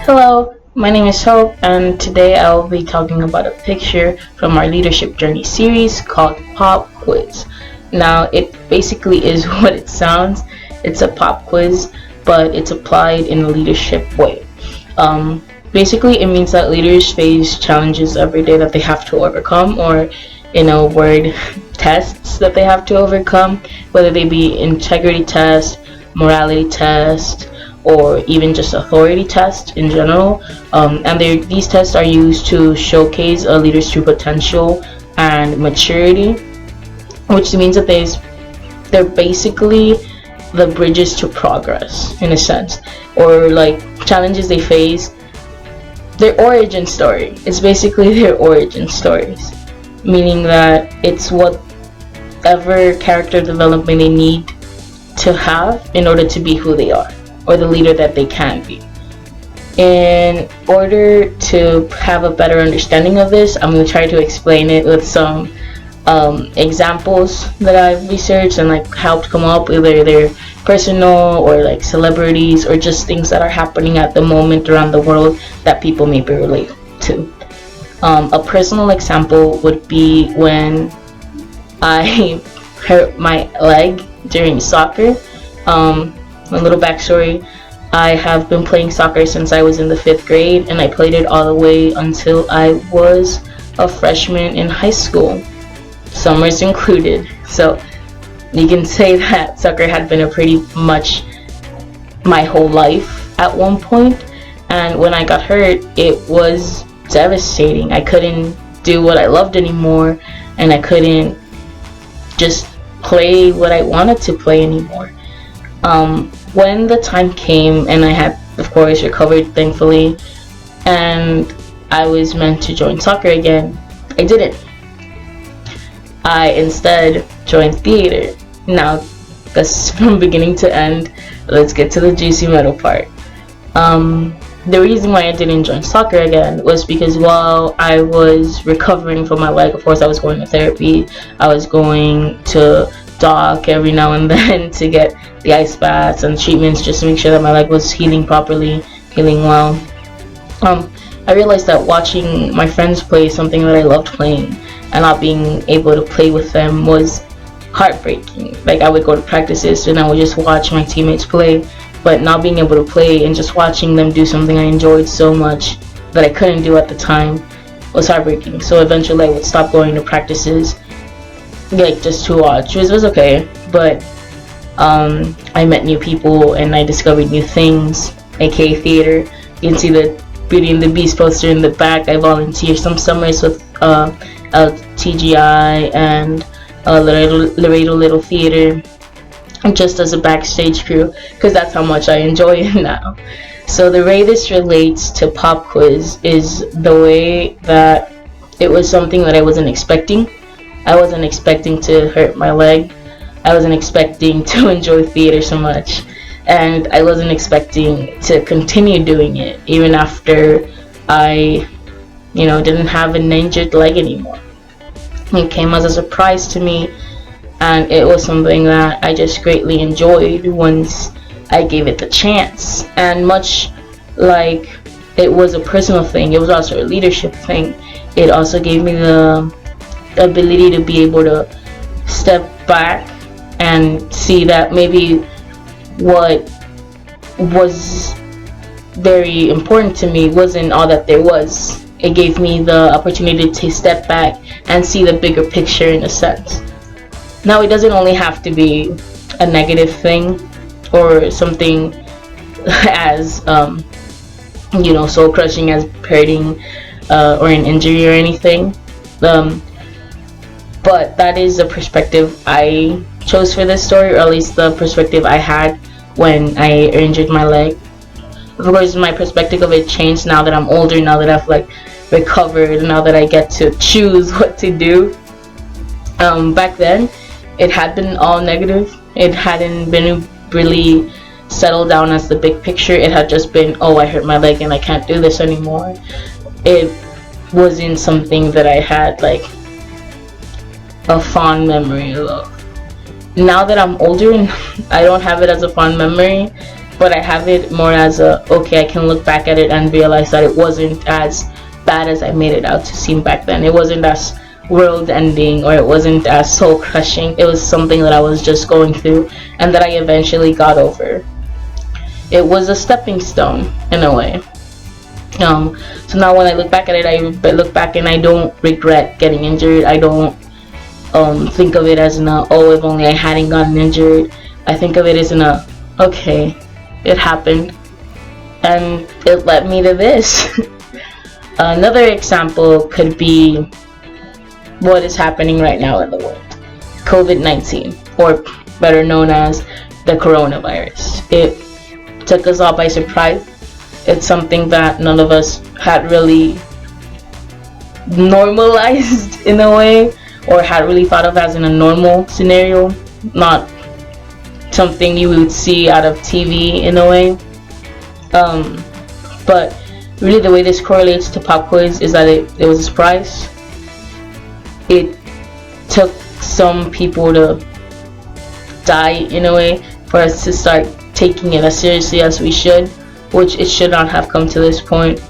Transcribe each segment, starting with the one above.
Hello, my name is Hope, and today I will be talking about a picture from our Leadership Journey series called Pop Quiz. Now, it basically is what it sounds. It's a pop quiz, but it's applied in a leadership way. Basically, it means that leaders face challenges every day that they have to overcome, or in a word, tests that they have to overcome, whether they be integrity test, morality test, or even just authority test in general. And these tests are used to showcase a leader's true potential and maturity, which means that they're basically the bridges to progress in a sense, or like challenges they face. Their origin story. It's basically their origin stories, meaning that it's whatever character development they need to have in order to be who they are, or the leader that they can be. In order to have a better understanding of this, I'm going to try to explain it with some examples that I've researched and like helped come up, whether they're personal or like celebrities or just things that are happening at the moment around the world that people may be related to. A personal example would be when I hurt my leg during soccer. A little backstory: I have been playing soccer since I was in the 5th grade, and I played it all the way until I was a freshman in high school, summers included. So you can say that soccer had been a pretty much my whole life at one point, and when I got hurt, it was devastating. I couldn't do what I loved anymore, and I couldn't just play what I wanted to play anymore. When the time came and I had, of course, recovered thankfully, and I was meant to join soccer again, I didn't. I instead joined theater. Now, that's from beginning to end. Let's get to the juicy middle part. The reason why I didn't join soccer again was because while I was recovering from my leg, of course I was going to therapy, I was going to doc every now and then to get the ice baths and treatments just to make sure that my leg was healing properly, healing well. I realized that watching my friends play something that I loved playing and not being able to play with them was heartbreaking. Like, I would go to practices and I would just watch my teammates play, but not being able to play and just watching them do something I enjoyed so much that I couldn't do at the time was heartbreaking. So eventually I would stop going to practices, like, just to watch, which was okay, but I met new people and I discovered new things, aka theater. You can see the Beauty and the Beast poster in the back. I volunteer some summers with TGI and Laredo Little Theater, just as a backstage crew, because that's how much I enjoy it now. So the way this relates to Pop Quiz is the way that it was something that I wasn't expecting. I wasn't expecting to hurt my leg. I wasn't expecting to enjoy theater so much, and I wasn't expecting to continue doing it even after I, didn't have an injured leg anymore. It came as a surprise to me, and it was something that I just greatly enjoyed once I gave it the chance. And much like it was a personal thing, it was also a leadership thing. It also gave me the ability to be able to step back and see that maybe what was very important to me wasn't all that there was. It gave me the opportunity to step back and see the bigger picture in a sense. Now, it doesn't only have to be a negative thing or something as soul crushing as hurting or an injury or anything, but that is the perspective I chose for this story, or at least the perspective I had when I injured my leg. Of course, my perspective of it changed now that I'm older, now that I've recovered, now that I get to choose what to do. Back then, it had been all negative. It hadn't been really settled down as the big picture. It had just been, oh, I hurt my leg and I can't do this anymore. It wasn't something that I had a fond memory of. Now that I'm older, I don't have it as a fond memory, but I have it more as a, okay, I can look back at it and realize that it wasn't as bad as I made it out to seem back then. It wasn't as world ending, or it wasn't as soul crushing. It was something that I was just going through and that I eventually got over. It was a stepping stone in a way. So now when I look back at it, I look back and I don't regret getting injured. I don't think of it as oh, if only I hadn't gotten injured. I think of it as okay, it happened and it led me to this. Another example could be what is happening right now in the world. COVID-19, or better known as the coronavirus. It took us all by surprise. It's something that none of us had really normalized in a way, or had really thought of as in a normal scenario, not something you would see out of TV in a way. But really the way this correlates to pop quiz is that it was a surprise. It took some people to die in a way for us to start taking it as seriously as we should, which it should not have come to this point.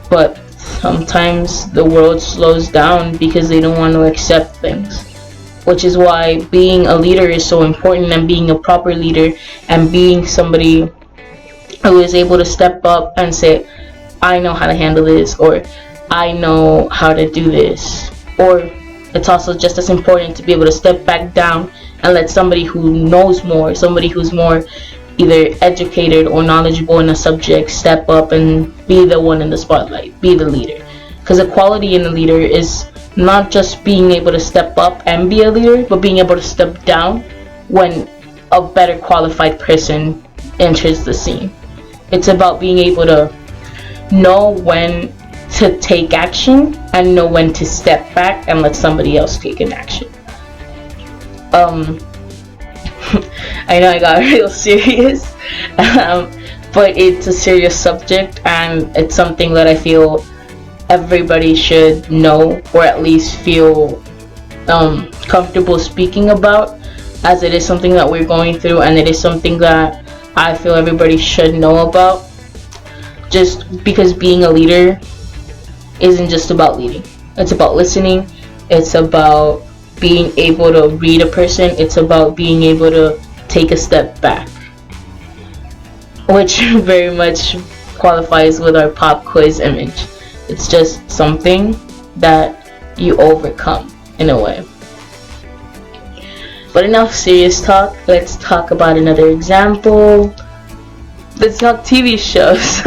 But sometimes the world slows down because they don't want to accept things, which is why being a leader is so important, and being a proper leader and being somebody who is able to step up and say, I know how to handle this, or I know how to do this. Or it's also just as important to be able to step back down and let somebody who knows more, somebody who's more either educated or knowledgeable in a subject, step up and be the one in the spotlight, be the leader. Because a quality in a leader is not just being able to step up and be a leader, but being able to step down when a better qualified person enters the scene. It's about being able to know when to take action and know when to step back and let somebody else take an action. I know I got real serious, but it's a serious subject, and it's something that I feel everybody should know, or at least feel comfortable speaking about, as it is something that we're going through, and it is something that I feel everybody should know about. Just because being a leader isn't just about leading. It's about listening. It's about being able to read a person. It's about being able to take a step back, which very much qualifies with our pop quiz image. It's just something that you overcome in a way. But enough serious talk. Let's talk about another example. Let's talk TV shows.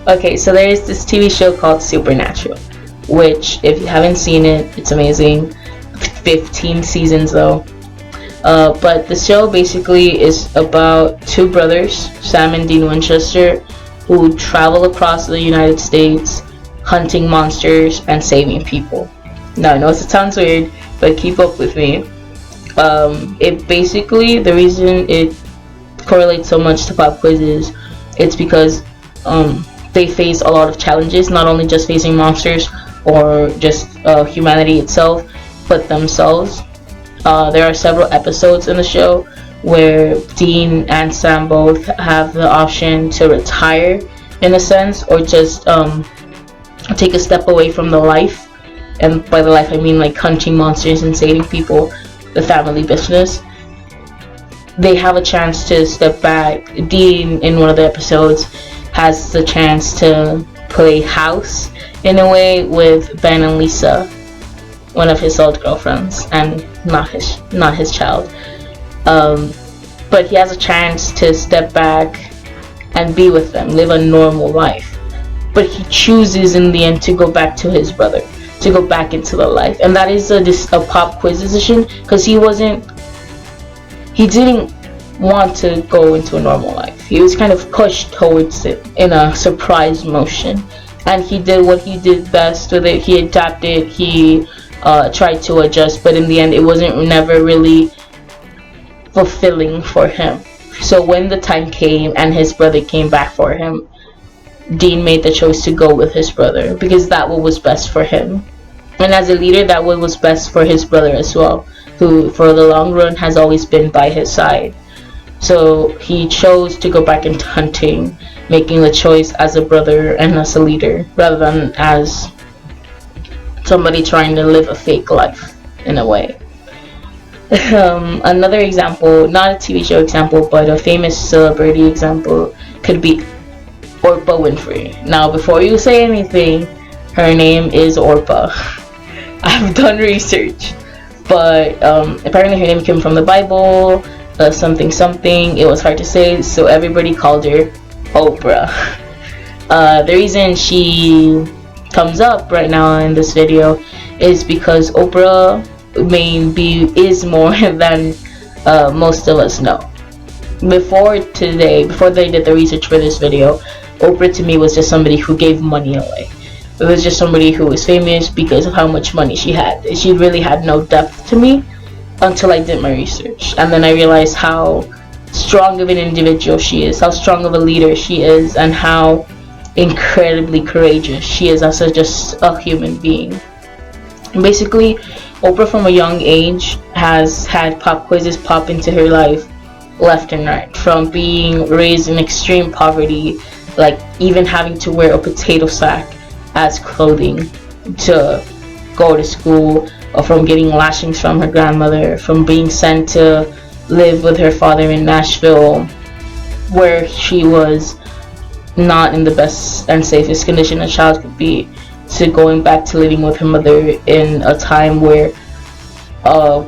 Okay, so there is this TV show called Supernatural, which, if you haven't seen it, it's amazing. 15 seasons though. But the show basically is about two brothers, Sam and Dean Winchester, who travel across the United States hunting monsters and saving people. Now, I know it sounds weird, but keep up with me. It basically, the reason it correlates so much to pop quizzes, it's because they face a lot of challenges, not only just facing monsters or just humanity itself, but themselves. There are several episodes in the show where Dean and Sam both have the option to retire, in a sense, or just take a step away from the life. And by the life, I mean like hunting monsters and saving people, the family business. They have a chance to step back. Dean, in one of the episodes, has the chance to play house in a way with Ben and Lisa, one of his old girlfriends, and not his child. But he has a chance to step back and be with them, live a normal life. But he chooses in the end to go back to his brother, to go back into the life. And that is a pop quiz decision, because he didn't want to go into a normal life. He was kind of pushed towards it in a surprise motion, and he did what he did best with it. He adapted, he tried to adjust, but in the end it wasn't never really fulfilling for him. So when the time came and his brother came back for him, Dean made the choice to go with his brother, because that what was best for him. And as a leader, that what was best for his brother as well, who for the long run has always been by his side. So he chose to go back into hunting, making the choice as a brother and as a leader rather than as somebody trying to live a fake life in a way. Another example, not a TV show example, but a famous celebrity example could be Orpah Winfrey. Now, before you say anything, her name is Orpah. I've done research, but apparently her name came from the Bible, something something. It was hard to say, so everybody called her Oprah. The reason she comes up right now in this video is because Oprah is more than most of us know. Before they did the research for this video, Oprah to me was just somebody who gave money away. It was just somebody who was famous because of how much money she had. She really had no depth to me until I did my research, and then I realized how strong of an individual she is, how strong of a leader she is, and how incredibly courageous she is as just a human being. Basically, Oprah from a young age has had pop quizzes pop into her life left and right, from being raised in extreme poverty, like even having to wear a potato sack as clothing to go to school, or from getting lashings from her grandmother, from being sent to live with her father in Nashville, where she was not in the best and safest condition a child could be, to going back to living with her mother in a time where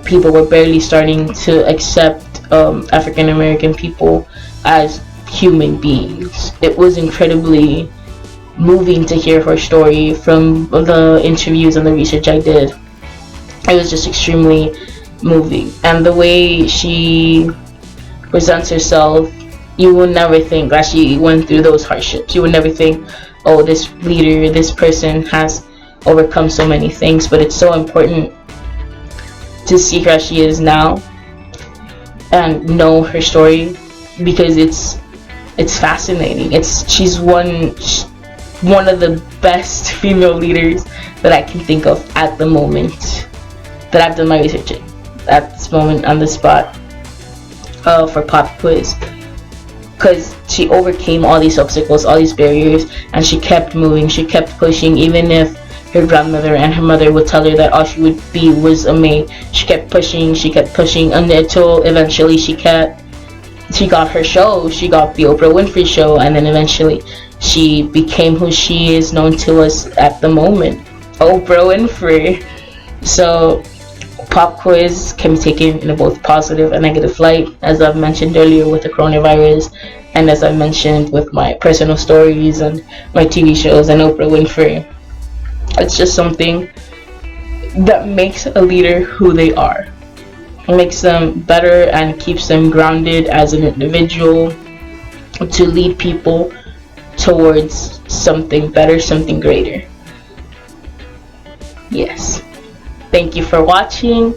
people were barely starting to accept African American people as human beings. It was incredibly moving to hear her story from the interviews and the research I did. It was just extremely moving, and the way she presents herself, you would never think that she went through those hardships. You would never think, oh, this leader, this person has overcome so many things. But it's so important to see her as she is now and know her story, because it's fascinating. She's one of the best female leaders that I can think of at the moment that I've done my research in, at this moment on the spot for pop quiz, because she overcame all these obstacles, all these barriers, and she kept moving, she kept pushing, even if her grandmother and her mother would tell her that all she would be was a maid. She kept pushing, until eventually she got her show. She got the Oprah Winfrey Show, and then eventually she became who she is known to us at the moment, Oprah Winfrey. So pop quiz can be taken in a both positive and negative light, as I've mentioned earlier with the coronavirus, and as I mentioned with my personal stories and my TV shows and Oprah Winfrey. It's just something that makes a leader who they are. It makes them better and keeps them grounded as an individual to lead people towards something better, something greater. Yes. Thank you for watching.